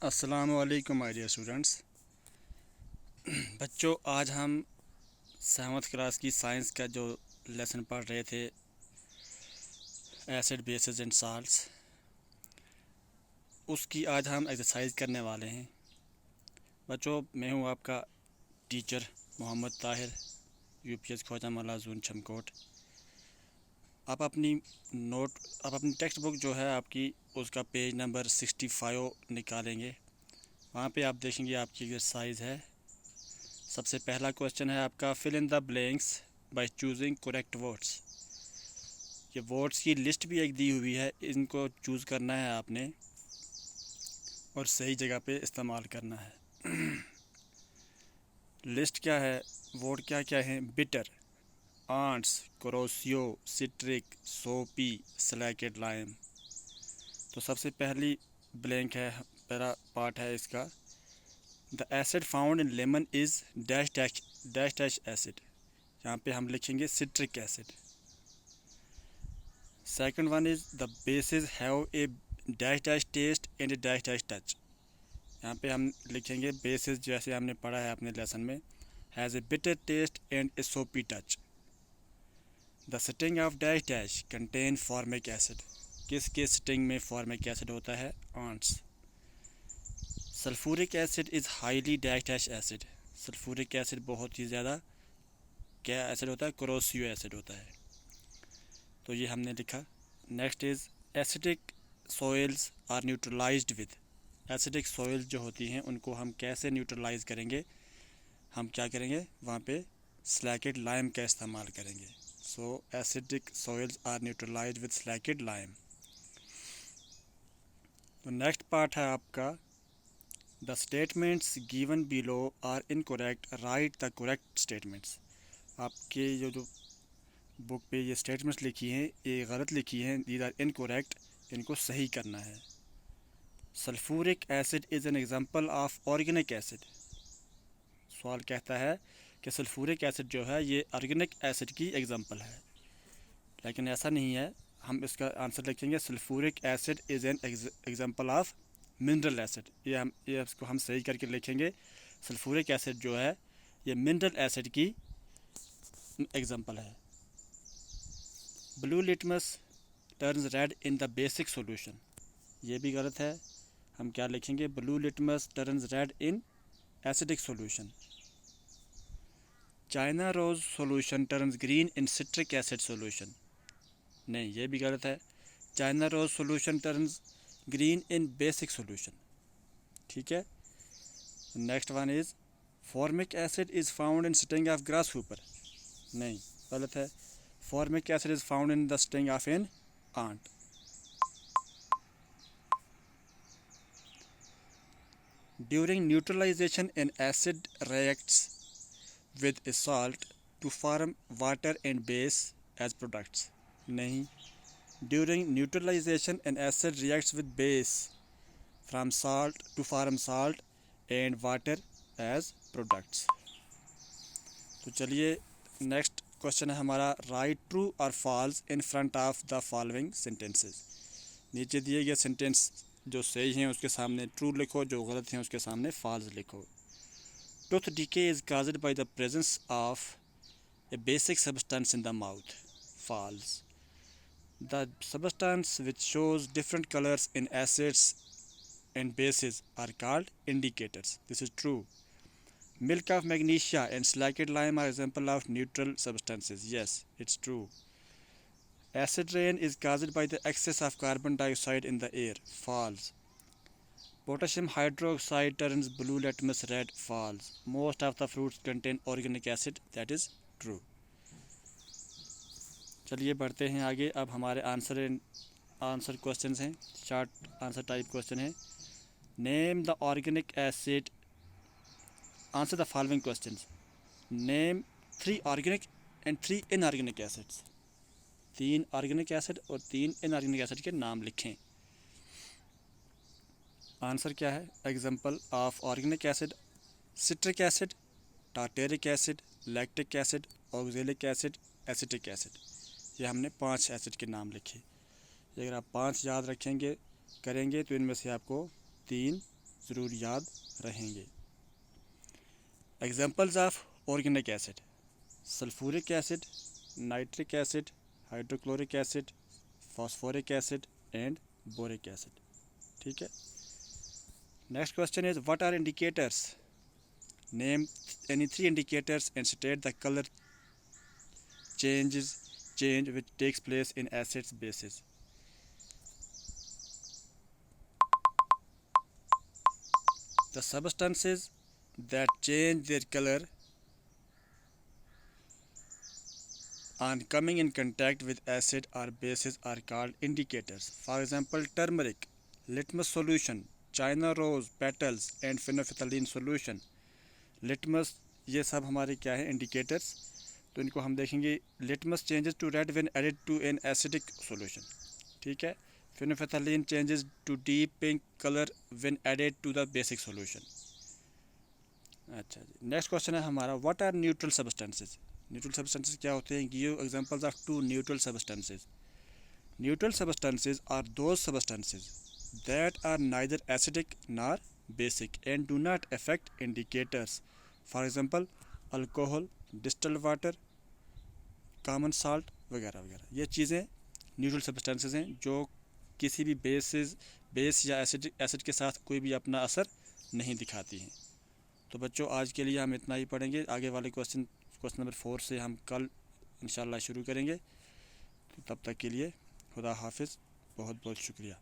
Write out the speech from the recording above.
अस्सलामुअलैकुम my dear students. बच्चों, आज हम 7th क्लास की साइंस का जो लेसन पढ़ रहे थे, एसिड बेसिस एंड साल्ट्स, उसकी आज हम एक्सरसाइज करने वाले हैं। बच्चों, मैं हूं आपका teacher Mohammad Tahir, UPS Khwaja zone Chhamkot. आप अपनी टेक्स्ट बुक जो है आपकी, उसका पेज नंबर 65 निकालेंगे। वहाँ पे आप देखेंगे आपकी एक्सरसाइज है। सबसे पहला क्वेश्चन है आपका, fill in the blanks by choosing correct words. ये वर्ड्स की लिस्ट भी एक दी हुई है, इनको चूज़ करना है आपने और सही जगह पे इस्तेमाल करना है। लिस्ट क्या है, वर्ड क्या क्या है? बिटर, आंट्स, क्रोसियो, सिट्रिक, सोपी, स्लैकेट, लाइम। तो सबसे पहली ब्लैंक है, पहला पार्ट है इसका, the acid found in lemon is dash dash dash dash acid. यहाँ पे हम लिखेंगे citric acid. Second one is the bases have a dash dash test and a dash dash touch. यहाँ पे हम लिखेंगे बेसिस, जैसे हमने पढ़ा है अपने लेसन में, has a bitter taste and a soapy touch. The sting of dash dash contain formic acid. किसके स्टिंग में फॉर्मिक एसिड होता है? Ants. Sulphuric acid is highly dash dash acid. Sulphuric acid बहुत ही ज़्यादा क्या एसिड होता है? क्रोसियो एसिड होता है। तो ये हमने लिखा। Next is acidic soils are neutralised with. Acidic soils जो होती हैं उनको हम कैसे न्यूट्रलाइज करेंगे? हम क्या करेंगे? वहाँ पे स्लैकेट लाइम का इस्तेमाल करेंगे। So acidic soils are neutralised with slaked lime. तो नेक्स्ट पार्ट है आपका, the statements given below are incorrect, write the correct statements. आपके जो बुक पे ये स्टेटमेंट्स लिखी हैं, ये गलत लिखी हैं, दीज आर इनकरेक्ट, इनको सही करना है। Sulphuric acid is an example of organic acid. सवाल कहता है कि सल्फ्यूरिक एसिड जो है ये ऑर्गेनिक एसिड की एग्जांपल है, लेकिन ऐसा नहीं है। हम इसका आंसर लिखेंगे sulphuric acid is an example of mineral acid. ये इसको हम सही करके लिखेंगे, सल्फ्यूरिक एसिड जो है ये मिनरल एसिड की एग्जांपल है। Blue litmus turns red in the basic solution. ये भी गलत है। हम क्या लिखेंगे? Blue litmus turns red in acidic solution. China rose solution turns green in citric acid solution. नहीं, ये भी गलत है। China rose solution turns green in basic solution. ठीक है। Next one is formic acid is found in sting of grasshopper. नहीं, गलत है। Formic acid is found in the sting of an ant. During neutralization, an acid reacts with a salt to form water and base as products. नहीं, during neutralization an acid reacts with base from salt to form salt and water as products. तो चलिए, next question है हमारा, right true और falls in front of the following sentences. नीचे दिए गए sentence जो सही हैं उसके सामने ट्रू लिखो, जो गलत हैं उसके सामने फॉल्स लिखो। Tooth decay is caused by the presence of a basic substance in the mouth. False. The substance which shows different colors in acids and bases are called indicators. This is true. Milk of magnesia and slaked lime are example of neutral substances. Yes, it's true. Acid rain is caused by the excess of carbon dioxide in the air. False. Potassium hydroxide turns blue litmus red. False. Most of the fruits contain organic acid. That is true. चलिए बढ़ते हैं आगे। अब हमारे answer questions हैं, short answer type question है। Name the organic acid, answer the following questions. Name 3 organic and 3 inorganic acids. 3 organic acid और 3 inorganic acid के नाम लिखें। आंसर क्या है? Example of organic acid, citric acid, tartaric acid, lactic acid, oxalic acid, acetic acid. ये हमने 5 acid के नाम लिखे। अगर आप 5 याद रखेंगे करेंगे तो इनमें से आपको 3 ज़रूर याद रहेंगे। Examples of organic acid: sulphuric acid, nitric acid, hydrochloric acid, phosphoric acid and boric acid. ठीक है। Next question is what are indicators? Name any 3 indicators and state the color change which takes place in acids bases. The substances that change their color on coming in contact with acid or bases are called indicators. For example, turmeric, litmus solution, china rose petals and phenolphthalein solution. Litmus, ये सब हमारे क्या है, indicators. तो इनको हम देखेंगे। Litmus changes to red when added to an acidic solution. ठीक है। Phenolphthalein changes to deep pink colour when added to the basic solution. अच्छा जी, नेक्स्ट क्वेश्चन है हमारा what are neutral substances? Neutral substances क्या होते हैं? Give examples of 2 neutral substances. Neutral substances are those substances that are neither acidic nor basic and do not affect indicators. For example, alcohol, distilled water, common salt वगैरह वगैरह। ये चीज़ें neutral substances हैं जो किसी भी बेस या acid के साथ कोई भी अपना असर नहीं दिखाती हैं। तो बच्चों, आज के लिए हम इतना ही पढ़ेंगे। आगे वाले क्वेश्चन नंबर 4 से हम कल इंशाल्लाह शुरू करेंगे। तो तब तक के लिए खुदा हाफिज़, बहुत बहुत शुक्रिया।